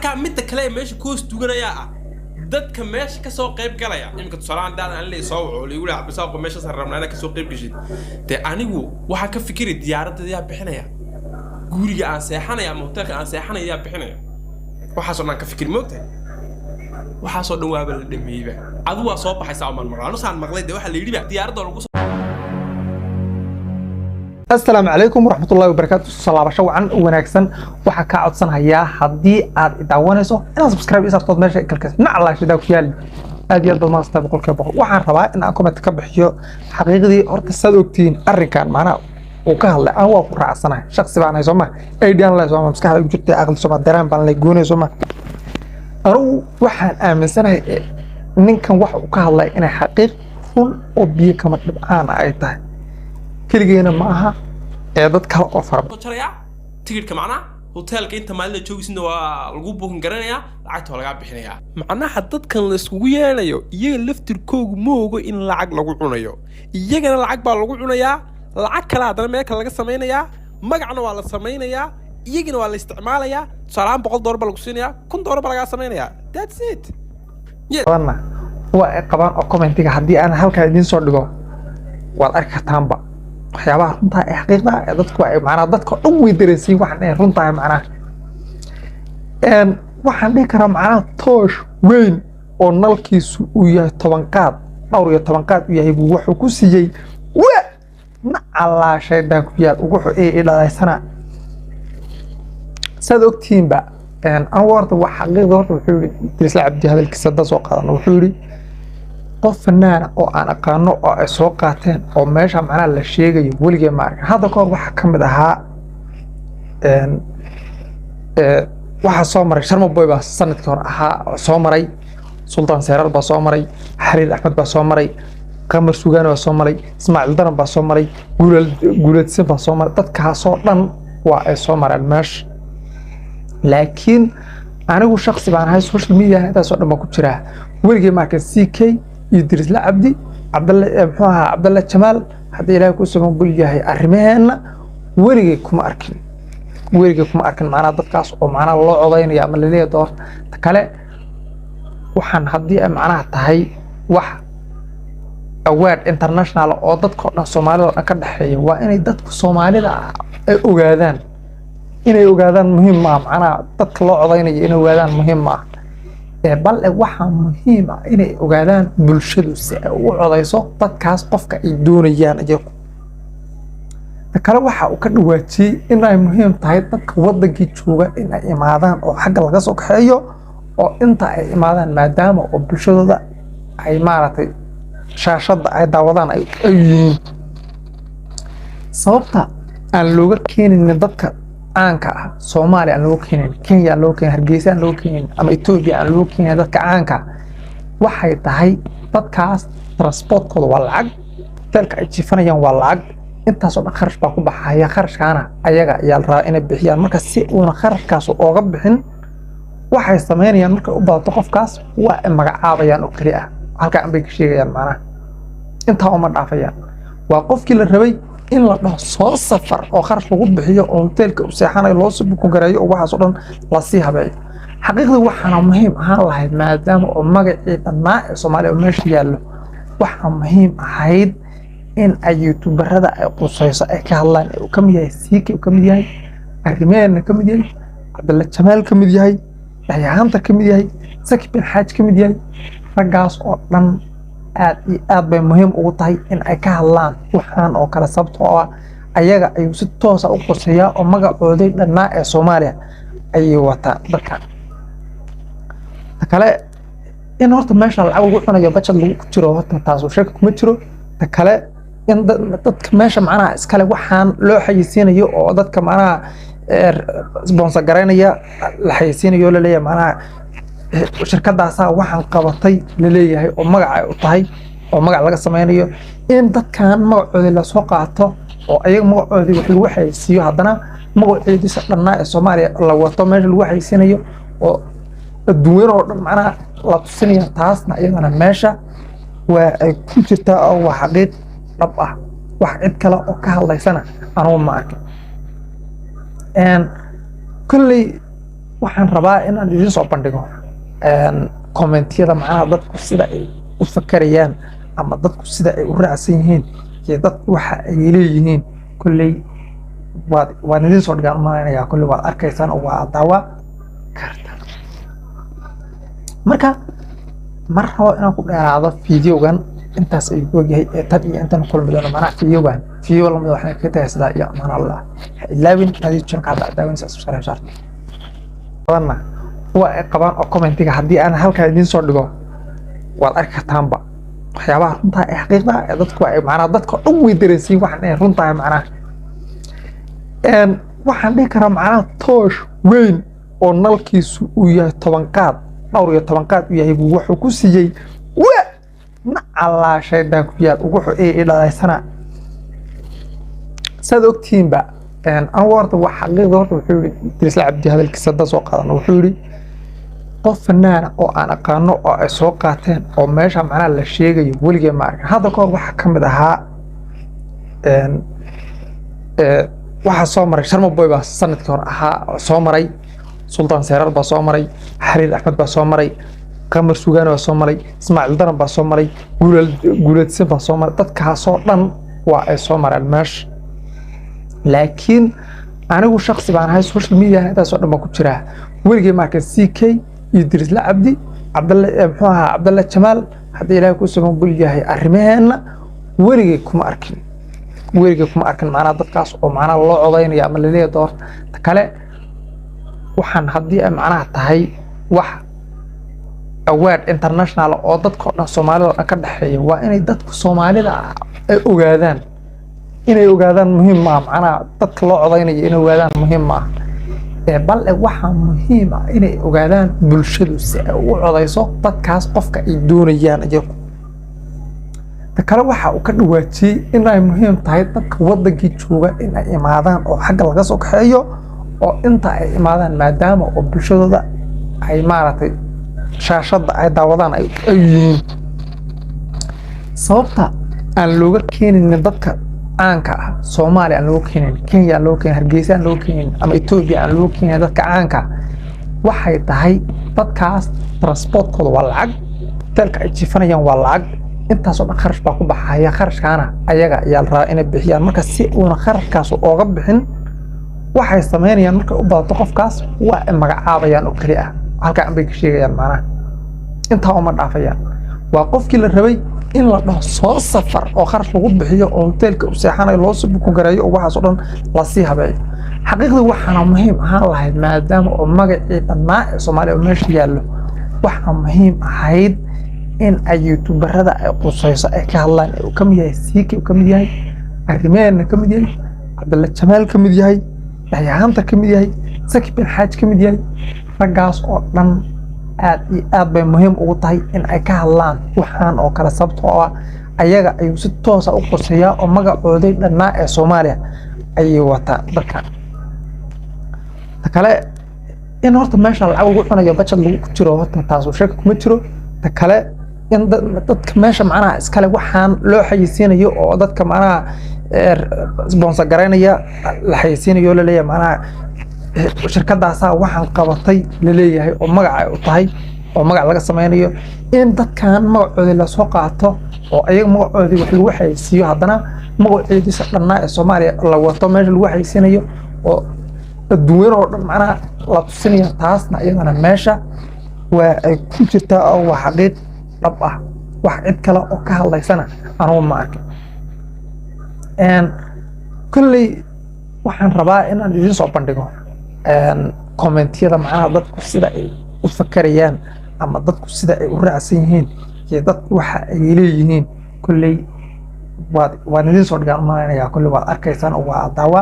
marka mid kale meesha koos tuganaya dadka meesha ka soo qayb galaya imka tusaalaan daan aan leeyahay soo wacay igu leeyahay bisaaqo meesha sarrabna ana ka soo qayb gashay te anigu waxa ka fikiray diyaaradda yaa bixinaya guriga aan seexanaya ama hotelka aan seexanaya yaa bixinaya waxa soo dhan ka fikir moogtay waxa soo dhawaaba la dhameeyba adu waa soo baxaysa ama maqlaano saan maqlay waxa la yiri diyaaradda lagu السلام عليكم ورحمة الله وبركاته. صلاة بشو عن ونكسن وحكا عدسن هيا حدي عاد دعوانيسو أنا سبسكرايب إذا صوت ماشي كل نعلا شداو كيالي هذه الضمان استبقوا الكبار وحن ربا إن أكون متكبحيو حقيقي أرت السادوكتين أركان معنا وكهلا أو قرع سنة شخص بعنا يسمى أيديان لا يسمى مسكها وجدت أغلى سمى درام بان ليجون يسمى أرو وحن آمن سنة إن كان واحد وكهلا إن حقيقي فل أبي كم أنا أيته كلجينا معها dad kala oo fara badan jaraya tigidhka macna hotelka inta maalin la joogisna waa lagu booqan garanaya lacagta laga bixinaya macnaha dadkan la isku yeelayo iyaga laftirkoogu moogo in lacag lagu cunayo iyagana lacag baa lagu cunayaa lacag kala hadana meel kale laga sameeynaya magacna waa la sameeynaya iyagana waa la isticmaalaya salaam $100 baa lagu siinaya $100 baa laga sameeynaya that's it wana waa qabaan oo commentiga hadii aan halka idin soo dhigo waad arki kartaanba waxyaabaha runta ee xaqiiqda ee dadku ay macna dadka dhan way dareesay waxaan ay runta macna waxaan dhihi karaa macna toosh weyn oo nalkiisu uu yahay 10 qaad dhowr iyo 10 qaad uu yahay wuxuu ku siiyay ma alla shaydan ku yaad wuxuu ee dhalaysana sad ogtiinba aan warta wax xaqiiqda wuxuu yiri Idris Abdi hadalkiisa dad soo qaadan wuxuu yiri qof fanaana oo aan aqaano oo ay soo qaateen oo meesha macna la sheegayo waliga ma arkin hada koor waxa kamid ahaa waxa soo maray Sharma Boy baa sanadkii hore ahaa soo maray Sultan Seerar baa soo maray Xariir Axmed baa soo maray Qamar Sugaan baa soo maray Ismaaciil Daran baa soo maray Guuleedsan baa soo maray dadkaas oo dhan waa ay soo mareen meesha laakiin anigu shakhsi baan ahay social media inta soo dhan ku jira waliga ma arkin CK Idris Abdi Abdalla Jamal hadii ilaahay ku soo gul yahay arimaheena wariga kuma arkin macna dadkaas oo macna loo codeynaya ama la leeyahay door kale waxaan hadii ay macna tahay wax award international oo dadka dhan Soomaalida ka dhaxeeyo waa inay dadku Soomaalida ay ogaadaan muhiim ma macna dadka loo codeynayo inay ogaadaan muhiim ma bal waxa muhiim ah inay ogaadaan bulshadu si ay u codeyso dadkaas qofka ay doonayaan iyagu kala waxa uu ka dhawaajiyay in ay muhiim tahay dadka wadankii jooga in ay imaadaan oo xagga laga soo kaxeeyo oo inta ay imaadaan maadaama oo bulshadooda ay maaragtay shaashada ay daawadaan ay yihiin sababta aan looga keenin dadka aanka Soomaaliya loo keenay Kenya loo keenay Hargeysa loo keenay ama Ethiopia loo keenay dadka aanka waxay tahay dadkaas transportkooda waa lacag dalka ay jifanayaan waa lacag intaas oo kharash baa ku baxaya kharashkaana ayaga ayaa la rabaa inay bixiyaan marka si uu kharashkaas uga bixin waxay sameynayaan marka u baato qofkaas waa magacaabayaan oo kaliya halka aan bay ka sheegayaan macna inta oo ma dhaafayaan waa qofkii la rabay in la dhaho soo safar oo kharash lagu bixiyo oo hotelka u seexanayo loo soo buku gareeyo oo waxaas oo dhan la sii habeeyo xaqiiqda waxana muhiim ahaan lahayd maadaama oo magacii dhanaa ee Soomaaliya meesha yaallo waxa muhiim ahayd in ay youtuberada ay qusayso ay ka hadlaan oo kamid yahay CK kamid yahay arimeena kamid yahay Abdalla Jamal kamid yahay Yahaanta kamid yahay Saki bin Haaj kamid yahay ragaas oo dhan aad bay muhiim ugu tahay in ay ka hadlaan waxaan oo kala sababtoo ah ayaga ay si toos ah u qorsheeyaan oo magacooda dhanaa ee Soomaaliya ay wataan dadka kale in horta meesha lacag lagu cunayo budget lagu jiro horta taas oo shaki kuma jiro kale in dadka meesha macnaha iskale waxaan loo xayisiinayo oo dadka macnaha sponsor gareynaya la xayisiinayo la leeyahay macnaha shirkadaas waxaan qabatay la leeyahay oo magac ay u tahay oo magac laga sameeyo in dadkan magacooda la soo qaato oo ayaga magacooda wax lagu xayisiyo hadana magaciisa dhanaa ee Soomaaliya la wato meesha lagu xayisiinayo oo adduunyo oo dhan macnaha la tusinayo taasna iyadana meesha waa ay ku jirtaa oo wax xaqiiq dhab ah wax cid kale oo ka hadlaysana anoo ma arkin kulli waxaan rabaa inaan idin soo bandhigo kommentiyada macnaha dadku sida ay u fakarayaan ama dadku sida ay u raacsan yihiin iyo dadku waxa ay leeyihiin kulley waan idin soo dhigaan umaleynaya kulley waad arkaysaan oo waa daawa karta marka mar rabo inaan ku dheeraado fiidiyogan intaas ay ogyahay ee tan iyo intan kulmi doono macnaha fiidiyogan fiidiyo lamida waxaan ka tahay sidaa iyo amaan allah ilaawin hadii jirka hadda daawanaysa subscribe saar wana waa ay qabaan oo commentiga haddii aan halkaa idin soo dhigo waad arki kartaanba waxyaabaha runtaa ee xaqiiqda ee dadku ay macnaha dadka dhan way dareensiin waxaan ay runtaa macnaha waxaan dhihi karaa macnaha toosh weyn oo nalkiisu uu yahay 10 qaad dhowr iyo 10 qaad uu yahay wuxuu ku siiyey Allah shaydan ku yaad ugu dhalaysana sad ogtiinba aan warta wax xaqiiqda horta wuxuu yiri Idriis Cabdi hadalkiisa dad soo qaadan wuxuu yiri qof fanaan oo aan aqaano oo ay soo qaateen oo meesha macnaha la sheegayo weligeed ma arkin hadda koor waxa kamid ahaa waxa soo maray Sharma Boy baa sanadkii hore ahaa soo maray Sultan Seerar baa soo maray Xariir Axmed baa soo maray Qamar Sugaan baa soo maray Ismaaciil Daran baa soo maray Guuleedsan baa soo maray dadkaas oo dhan waa ay soo mareen meesha laakiin anigu shakhsi baan ahay social media intaas oo dhan ku jira weligeed ma arkin CK Idriis Cabdi Cabdalla Jamaal hadii Ilaahay ku soo gul yahay arrimaheena weligeed kuma arkin macnaha dadkaas oo macnaha loo codeynaya ama la leeyahay doorta kale waxaan hadii ay macnaha tahay wax award international oo dadka dhan Soomaalida ka dhaxeeyo waa inay dadku Soomaalida ay ogaadaan muhiim ma macnaha dadka loo codeynayo inay ogaadaan muhiim ma bal waxa muhiim ah inay ogaadaan bulshadu si ay u codeyso dadkaas qofka ay doonayaan iyagu kale waxa uu ka dhawaajiyay in ay muhiim tahay dadka wadankii jooga in ay imaadaan oo xagga laga soo kaxeeyo oo inta ay imaadaan maadaama oo bulshadooda ay maaragtay shaashada ay daawadaan ay yihiin sababta aan looga keenin dadka caanka ah Soomaaliya aan loo keenin Kenya loo keenin Hargeysa aan loo keenin ama Ethiopia aan loo keenin dadka caanka waxay tahay dadkaas transportkooda waa lacag dalka ay jifanayaan waa lacag intaas oo kharash baa ku baxaya kharashkaana ayaga ayaa la rabaa inay bixiyaan marka si uuna kharashkaas uga bixin waxay sameynayaan marka u baato qofkaas waa magacaabayaan oo kaliya halka aan bay ka sheegayaan macnaha inta uma dhaafayaan waa qofkii la rabay in la dhaho soo safar oo kharash lagu bixiyo oo hotelka u seexanayo loo soo buku gareeyo oo waxaas oo dhan la sii habeeyo xaqiiqdii waxaana muhiim ahaan lahayd maadaama oo magacii dhammaa ee Soomaaliya meesha yaallo waxaa muhiim ahayd in ay youtuberada ay qusayso ay ka hadlaan oo kamid yahay CK kamid yahay arrimaheena kamid yahay Cabdalla Jamaal kamid yahay Dayaanta kamid yahay Saki bin Haaj kamid yahay ragaas oo dhan aad bay muhiim ugu tahay in ay ka hadlaan waxaan oo kala sababtoo ah ayaga ay si toos ah u qorsheeyaa oo magacooda dhanaa ee Soomaaliya ay wata dadka kale in horta meesha lacag ugu cunayo budget lagu jiro horta taas oo shaki kuma jiro kale in dadka meesha macnaha iskale waxaan loo xayisiinayo oo dadka macnaha sponsor gareynaya la xayisiinayo la leeyahay macnaha shirkadaas waxaan qabatay la leeyahay oo magac ay u tahay oo magac laga sameeyo in dadkan magacooda la soo qaato oo ayaga magacooda wax lagu xayisiyo haddana magacoodiisa dhanaa ee Soomaaliya la wato meesha lagu xayisiinayo oo adduunyo oo dhan macnaha la tusinayo taasna iyadana meesha waa ay ku jirtaa oo wax xaqiiq dhab ah wax cid kale oo ka hadlaysana anigu ma arkin kulley waxaan rabaa inaan idin soo bandhigo kommentiyada macnaha dadku sida ay u fakarayaan ama dadku sida ay u raacsan yihiin iyo dadku waxa ay leeyihiin kulley waan idin soo dhigaan umaleynaya kulley waad arkaysaan oo waa daawa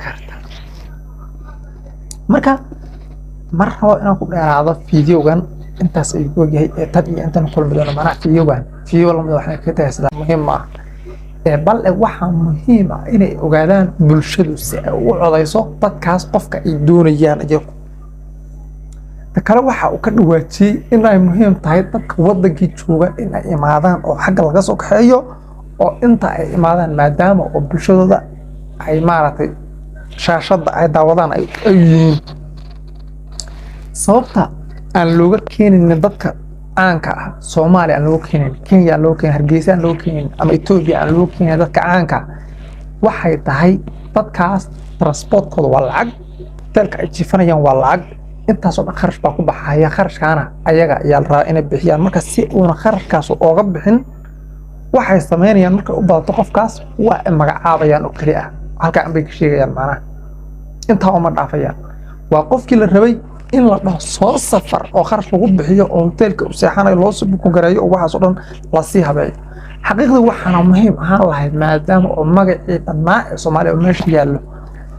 karta marka mar rabo inaan ku dheeraado fiidiyogan intaas ay ogyahay ee tan iyo intan kulmi doono macnaha fiidiyo lamida waxaan ka tahay sidaa muhiim ah bal waxa muhiim ah inay ogaadaan bulshadu si ay u codeyso dadkaas qofka ay doonayaan iyagu kale waxa uu ka dhawaajiyay in ay muhiim tahay dadka wadankii jooga in ay imaadaan oo xagga laga soo kaxeeyo oo inta ay imaadaan maadaama oo bulshadooda ay maaragtay shaashada ay daawadaan ay yihiin sababta aan looga keenin dadka caanka ah Soomaaliya aan looga keenin Kenya aan looga keenin Hargeysa aan looga keenin ama Ethiopia aan looga keenin dadka caanka waxay tahay dadkaas transportkooda waa lacag dalka ay jifanayaan waa lacag intaasoo dhan kharash baa ku baxaya kharashkaana ayaga ayaa la rabaa inay bixiyaan marka si uuna kharashkaas ooga bixin waxay sameynayaan markay u badato qofkaas waa ay magacaabayaan oo kali ah halka aan bay ka sheegayaan macnaha inta uma dhaafayaan waa qofkii la rabay in la dhaho soo safar oo kharash lagu bixiyo oo hoteelka u seexanayo loo soo buku gareeyo oo waxaas oo dhan la sii habeeyo xaqiiqdii waxaana muhiim ahaan lahayd maadaama oo magacii dhammaa ee Soomaaliya meesha yaallo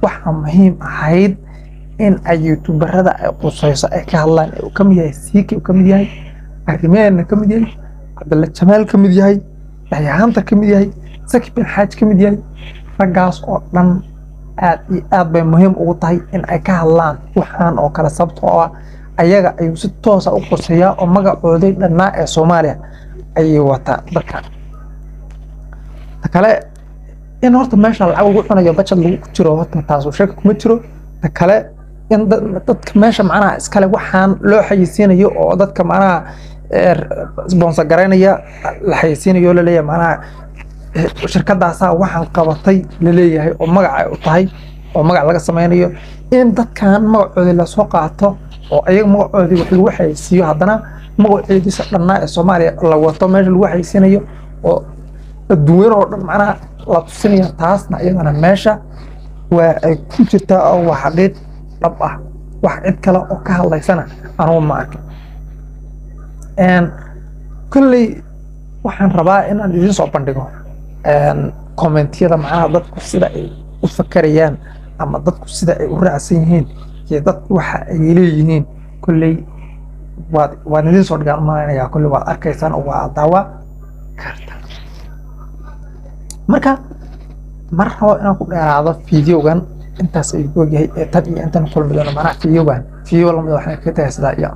waxaa muhiim ahayd in ay youtuberada ay qusayso ay ka hadlaan oo ka mid yahay Siiki ka mid yahay Arimeena ka mid yahay Cabdalla Jamaal ka mid yahay Yaxyaanta ka mid yahay Saki bin Xaaj ka mid yahay raggaas oo dhan aad bay muhiim ugu tahay in ay ka hadlaan waxaan oo kala sababtoo ah ayaga ayuu si toos ah u quseeyaa oo magacooday dhanaa ee Soomaaliya ay wataan dadka kale in horta meesha lacag lagu cunayo budget lagu jiro horta taas oo shaki kuma jiro kale in dadka meesha macnaha iskale waxaan loo xayisiinayo oo dadka macnaha sponsor gareynaya la xayisiinayo la leeyahay macnaha shirkadaas waxaan qabatay la leeyahay oo magac ay u tahay oo magac laga sameynayo in dadkan magacooda la soo qaato oo ayaga magacooda wax lagu xayisiyo haddana magacoodiisa dhanaa ee Soomaaliya la wato meesha lagu xayisiinayo oo adduun oo dhan macnaha la tusinayo taasna iyadana meesha waa ay ku jirtaa oo wax xaqiiq dhab ah wax cid kale oo ka hadlaysana anigu ma arkin kulli waxaan rabaa in aan idin soo bandhigo kommentiyada macnaha dadku sida ay u fakarayaan ama dadku sida ay u raacsan yihiin iyo dadku waxa ay leeyihiin kulli waan idin soo dhigaan maanayaa kulli waad arkaysaan oo waa daawa karta marka mar rabo inaan ku dheeraado fiidiyogan intaas ay go'yahay ee tan iyo intan kulmi doono macnaha fiidiyogan fiidiyo lamada waxaan ka tagay sidaa iyo